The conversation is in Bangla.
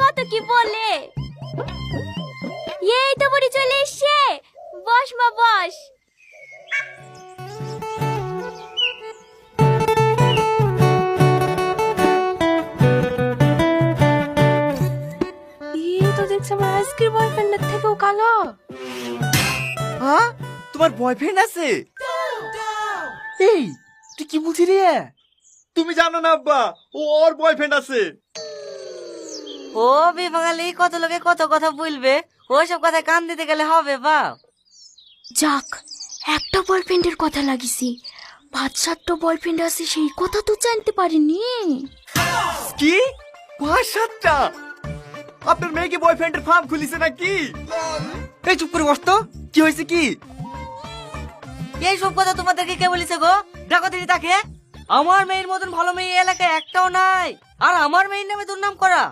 কত কি বলে। এই তো বুড়ি চলে এসছে, বস মা বস। এই তো দেখছি আমার আইসক্রিম বয়ফ্রেন্ডের থেকেও কালো। হ্যাঁ, তোমার বয়ফ্রেন্ড আছে? এই তুই কি বলছিস রে? তুমি জানো না আব্বা, ওর বয়ফ্রেন্ড আছে। ও বিভাগালি কত লোকে কত কথা বলবে, ওইসব কথা কান দিতে গেলে হবে বাপ? যাক, একটা বয়ফ্রেন্ডের কথা লাগিছি, 5-7টা বয়ফ্রেন্ড আছে সেই কথা তো জানতে পারিনি। কি 5-7টা? আপনার মেয়ে কি বয়ফ্রেন্ডের ফার্ম খুলিছে নাকি? এই চুপ করে বস তো, কি হয়েছে কি? এই সব কথা তোমাদেরকে কে বলেছে গো? দেখো দিদি তাকে, আমার মেয়ের মতন ভালো মেয়ে এই এলাকায় একটাও নাই, আর আমার মেয়ের নামে দুর্নাম করা